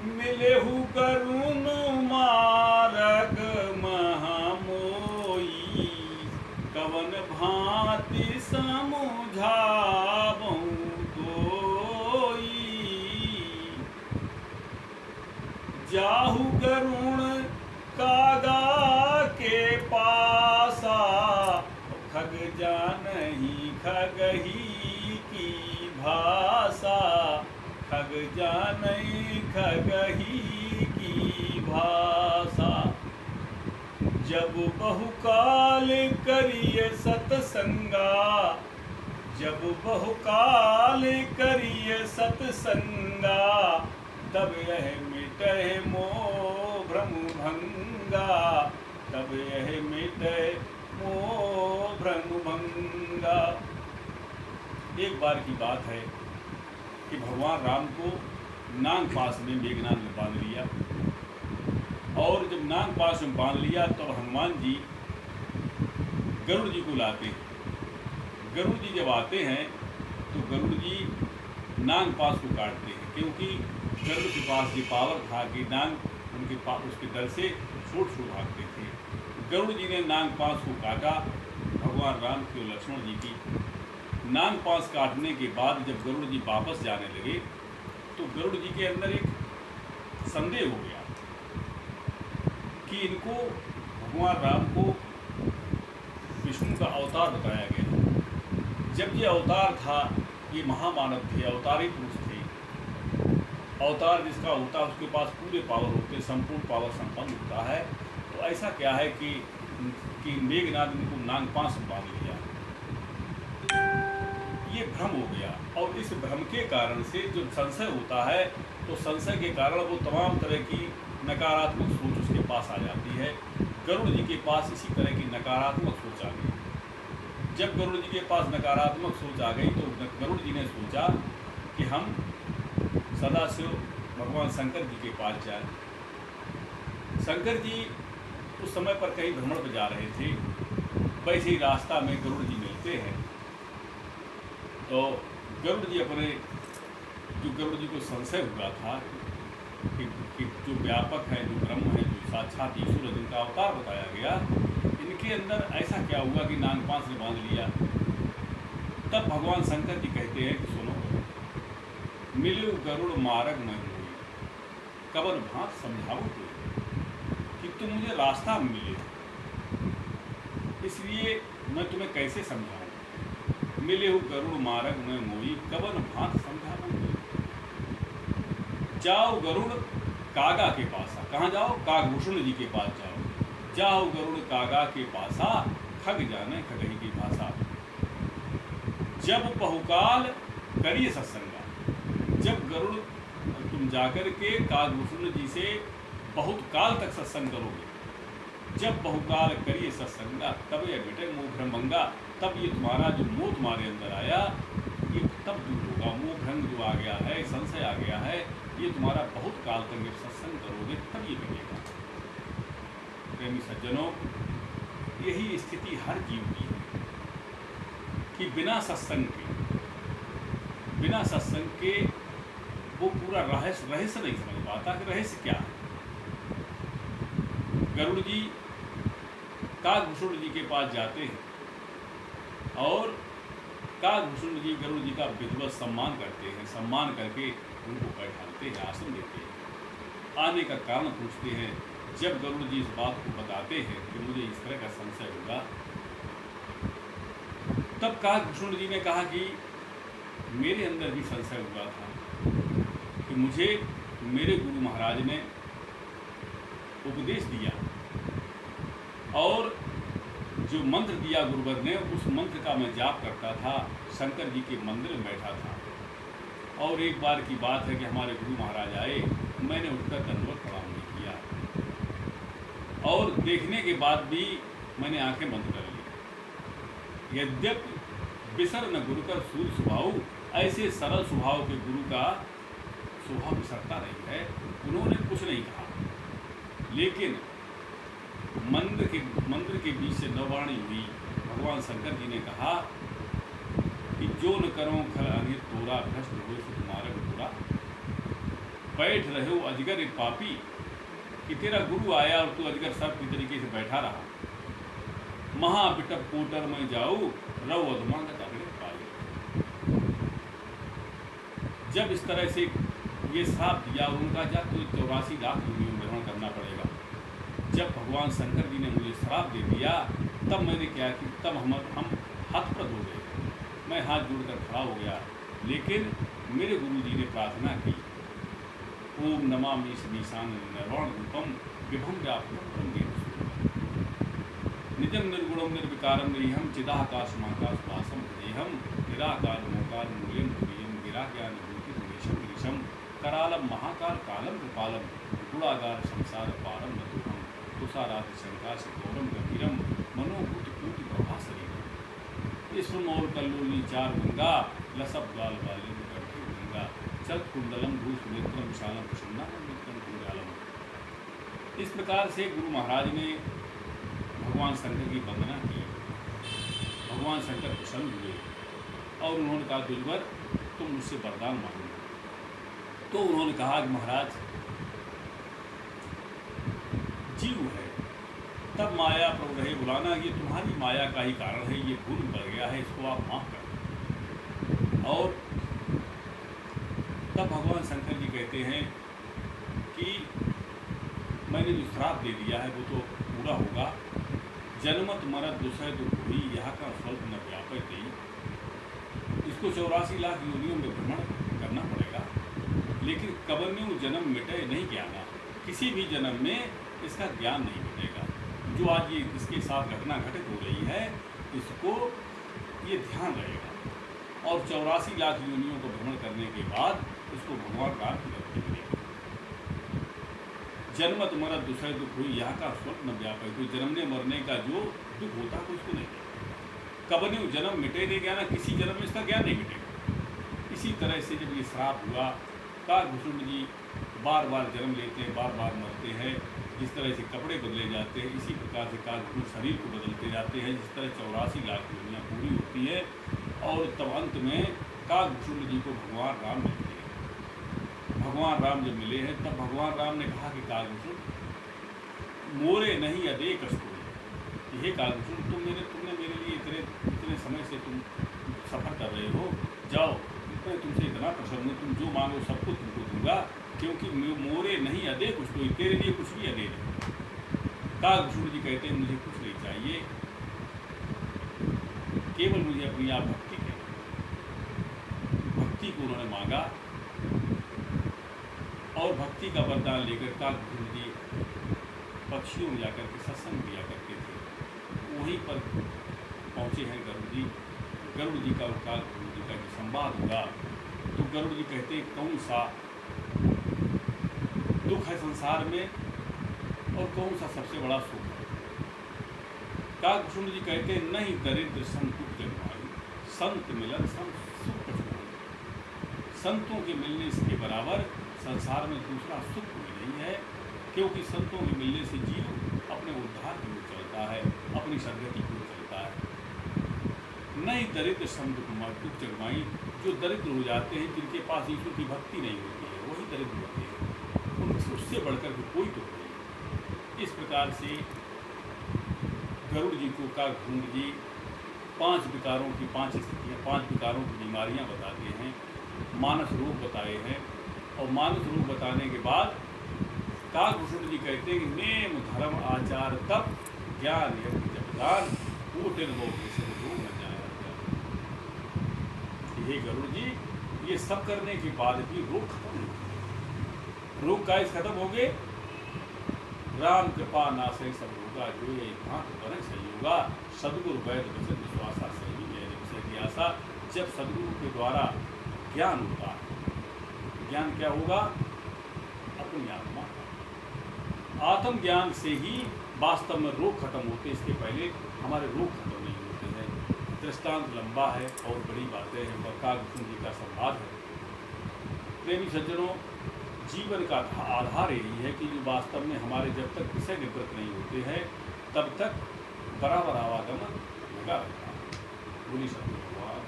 मिलेहु करुण मारग महामोई, कवन भांति समुझावहु तोई। जाहु गरुण कागा के पासा, खग जानहि खगही की भाषा, खग जानहि खगही की भाषा। जब बहुकाल करिय सतसंगा, जब बहुकाल करिय सतसंगा, तब यह मिटै मोह भ्रम भंगा, तब यह मिटै मोह भ्रम भंगा। एक बार की बात है कि भगवान राम को नाग पास में मेघनाद ने बांध लिया, और जब नाग पास में बांध लिया तो हनुमान जी गरुड़ जी को लाते हैं। गरुड़ जी जब आते हैं तो गरुड़ जी नाग पास को काटते हैं, क्योंकि गरुड़ के पास ये पावर था कि नाग उनके पास उसके डर से छोट छोट भागते थे। गरुड़ जी ने नाग पास को काटा भगवान राम की और लक्ष्मण जी की। नाग पास काटने के बाद जब गरुड़ जी वापस जाने लगे तो गरुड़ जी के अंदर एक संदेह हो गया कि इनको भगवान राम को विष्णु का अवतार बताया गया। जब ये अवतार था, ये महामानव थे, अवतारी पुरुष थे। अवतार जिसका होता है उसके पास पूरे पावर होते, संपूर्ण पावर संपन्न होता है। तो ऐसा क्या है कि मेघनाद इनको नागपाश में बांध लिया। ये भ्रम हो गया, और इस भ्रम के कारण से जो संशय होता है, तो संशय के कारण वो तमाम तरह की नकारात्मक सोच उसके पास आ जाती है। गरुड़ जी के पास इसी तरह की नकारात्मक सोच आ गई। जब गरुड़ जी के पास नकारात्मक सोच आ गई तो गरुड़ जी ने सोचा कि हम सदाशिव भगवान शंकर जी के पास जाए। शंकर जी उस समय पर कहीं भ्रमण पर जा रहे थे, वैसे ही रास्ता में गरुड़ जी मिलते हैं। तो गरुड़ जी अपने जो गरुड़ जी को संशय हुआ था कि जो व्यापक है, जो ब्रह्म है, जो साक्षात ईश्वर है, जिनका अवतार बताया गया, इनके अंदर ऐसा क्या हुआ कि नागपाश ने बांध लिया। तब भगवान शंकर जी कहते हैं कि सुनो, मिलु गरुड़ मार्ग में हुई, कवन भांत समझाओ तो, कि तुम मुझे रास्ता में मिले, इसलिए मैं तुम्हें कैसे समझाऊं। मिले हो गरुड़ मार्ग में मोई, कवन भांत समझाओ। जाओ गरुड़ कागा के पासा, कहाँ जाओ, कागभूषण जी के पास जाओ। जाओ गरुड़ कागा के पासा, खग जाने खगही की भाषा। जब बहुकाल करिए सत्संगा, जब गरुड़ तुम जाकर के कागभूषण जी से बहुत काल तक सत्संग करोगे, जब बहुकाल करिए सत्संगा, तब यह बेटे मोह भ्रम भंगा, तब ये तुम्हारा जो मोह तुम्हारे अंदर आया ये तब दूर होगा। मोह भ्रम जो आ गया है, संशय आ गया है, ये तुम्हारा बहुत काल तक जब सत्संग करोगे तब ये मिलेगा। प्रेमी सज्जनों, यही स्थिति हर जीव की है कि बिना सत्संग के वो पूरा रहस्य नहीं समझ पाता कि रहस्य क्या है। गरुड़ जी कागभूषण जी के पास जाते हैं और कागभूषण जी गरुड़ जी का विधिवत सम्मान करते हैं। सम्मान करके उनको बैठाते हैं, आसन देते हैं, आने का कारण पूछते हैं। जब गरुड़ जी इस बात को बताते हैं कि मुझे इस तरह का संशय होगा, तब कागभूषण जी ने कहा कि मेरे अंदर भी संशय हुआ था कि मुझे मेरे गुरु महाराज ने उपदेश दिया और जो मंत्र दिया गुरुवर ने, उस मंत्र का मैं जाप करता था, शंकर जी के मंदिर में बैठा था। और एक बार की बात है कि हमारे गुरु महाराज आए, मैंने उठकर दंडवत प्रणाम नहीं किया, और देखने के बाद भी मैंने आंखें बंद कर ली। यद्यपि बिसर न गुरु कर सूर्य स्वभाव, ऐसे सरल स्वभाव के गुरु का स्वभाव बिसरता नहीं है। उन्होंने कुछ नहीं कहा, लेकिन मंदिर के बीच से नववाणी हुई। भगवान शंकर जी ने कहा कि जो न करो खल अनित तोरा, भ्रष्ट हुए से तुम्हारा पूरा। बैठ रहे हो अजगर एक पापी, कि तेरा गुरु आया और तू अजगर सर्प की तरीके से बैठा रहा। महाबिटप कोटर में जाऊँ रव अधमा अगले पाए। जब इस तरह से ये श्राप दिया और उनका जब तो 84 लाख योनियों में ग्रहण करना पड़ेगा। जब भगवान शंकर जी ने मुझे श्राप दे दिया तब मैंने क्या कि तब हम हतप्रद हो गए। मैं हाथ जोड़कर खड़ा हो गया, लेकिन मेरे गुरु जी ने प्रार्थना की, ओम नमामि ईशान निर्वाण रूपम विभम व्याप्तम निजम निर्गुणम निर्विकारम निरीहम चिदाकाशमाकाशवासम देहम निराकार मोकार मूल्यम तुरीयम गिराज्ञान भूति गिरीशम करालम महाकाल कालम कृपालम गुणागार संसार पारम मधुरम तुषाराधि शंकाश गौरम गंभीरम मनोभूत कूटि प्रभा शरीरम विश्व और कल्लोली चार गंगा लसब ग्वाल वाले गंभीर गंगा चल कुंडलम भूष नेत्रम विशालम प्रसन्ना गुरुजालम। इस प्रकार से गुरु महाराज ने भगवान शंकर की वंदना की। भगवान शंकर प्रसन्न हुए और उन्होंने कहा, दुर्वर तुम मुझसे वरदान मांगो। तो उन्होंने कहा कि महाराज जीव है तब माया प्रभु रहे बुलाना, ये तुम्हारी माया का ही कारण है, ये भूल बढ़ गया है, इसको आप माफ कर। और तब भगवान शंकर जी कहते हैं कि मैंने जो श्राप दे दिया है वो तो पूरा होगा। जन्मत मरत दुसह दुख हुई यहाँ का स्वल्प न व्यापक ही, इसको 84 लाख योनियों में भ्रमण करना पड़ेगा, लेकिन कबन्यु जन्म मिटे नहीं ज्ञाना, किसी भी जन्म में इसका ज्ञान नहीं मिटेगा। जो आज ये इसके साथ घटना घटित हो रही है इसको ये ध्यान रहेगा, और 84 लाख योनियों को भ्रमण करने के बाद इसको भगवान राम की भक्ति मिलेगी। जन्मत मरत दुसह दुख हुई यहाँ का स्वप्न व्यापक, तो जन्मने मरने का जो दुख होता है उसको नहीं मिलेगा। कबन्यु जन्म मिटे नहीं ज्ञान, किसी जन्म में इसका ज्ञान नहीं मिटेगा। इसी तरह से जब ये श्राप हुआ, काकभूषण जी बार बार जन्म लेते हैं, बार बार मरते हैं, जिस तरह से कपड़े बदले जाते हैं इसी प्रकार से काकभूषण शरीर को बदलते जाते हैं। जिस तरह 84 लाख योनियाँ पूरी होती है और तब अंत में काकभूषण जी को भगवान राम मिलते हैं। भगवान राम जब मिले हैं तब भगवान राम ने कहा कि काकभूषण मोरे नहीं अदेक अस्तुरी, हे काकभूषण तुमने मेरे लिए इतने समय से तुम सफ़र कर रहे हो, जाओ मैं तुमसे इतना प्रसन्न हूँ, तुम जो मांगो सब कुछ तुमको दूंगा, क्योंकि मोरे नहीं अदेक कुछ, तो तेरे लिए कुछ भी अदेक नहीं। काकभूषण जी कहते हैं मुझे कुछ नहीं चाहिए, केवल मुझे अपनी आप भक्ति के, भक्ति को उन्होंने मांगा और भक्ति का वरदान लेकर काकभूषण जी पक्षियों में जाकर के सत्संग किया करते थे। वहीं पर पहुँचे हैं गरुड़ जी। गरुड़ जी का और काकभूषण जी का जो संवाद हुआ तो गरुड़ जी कहते हैं कौन सा दुख है संसार में और कौन सा सबसे बड़ा सुख है। काकभूषण जी कहते हैं नहीं दरिद्र संतुख जगवाई, संत मिलन संत सुख पछुआई। संतों के मिलने के बराबर संसार में दूसरा सुख भी नहीं है, क्योंकि संतों के मिलने से जीव अपने उद्धार की ओर चलता है, अपनी सदगति की ओर चलता है। नहीं दरिद्र संत दुख जगवाई, जो दरिद्र हो जाते हैं, जिनके पास ईश्वर की भक्ति नहीं होती है, वही दरिद्र होते हैं, उनसे उससे बढ़कर के कोई दुख नहीं। इस प्रकार से गरुड़ जी को काकभूषण जी 5 विकारों की 5 स्थितियाँ, 5 विकारों की बीमारियाँ बताते हैं, मानस रोग बताए हैं। और मानस रोग बताने के बाद काकभूषण जी कहते हैं कि नेम धर्म आचार तप ज्ञान यज्ञ जपदान कोटिन रोग से रोग न जाए। हे गरुड़ जी, ये सब करने के बाद भी रोग खत्म नहीं होगा। रोग का इस खत्म हो गए, राम कृपा नाशे सब होगा, जो ये भांत बने सही होगा। सदगुरु वैद वचन विश्वासा सही है विषय की आशा। जब सदगुरु के द्वारा ज्ञान होता है, ज्ञान क्या होगा? अपनी आत्मा, आत्मज्ञान से ही वास्तव में रोग खत्म होते, इसके पहले हमारे रोग खत्म नहीं होते हैं। दृष्टांत लंबा है और बड़ी बातें हैं, काकभूषण जी का संवाद है। प्रेमी सज्जनों, जीवन का आधार यही है कि जो वास्तव में हमारे जब तक विषय निवृत्त नहीं होते हैं तब तक बराबर आवागमन लगा रहता है। बोली सत्य भगवान।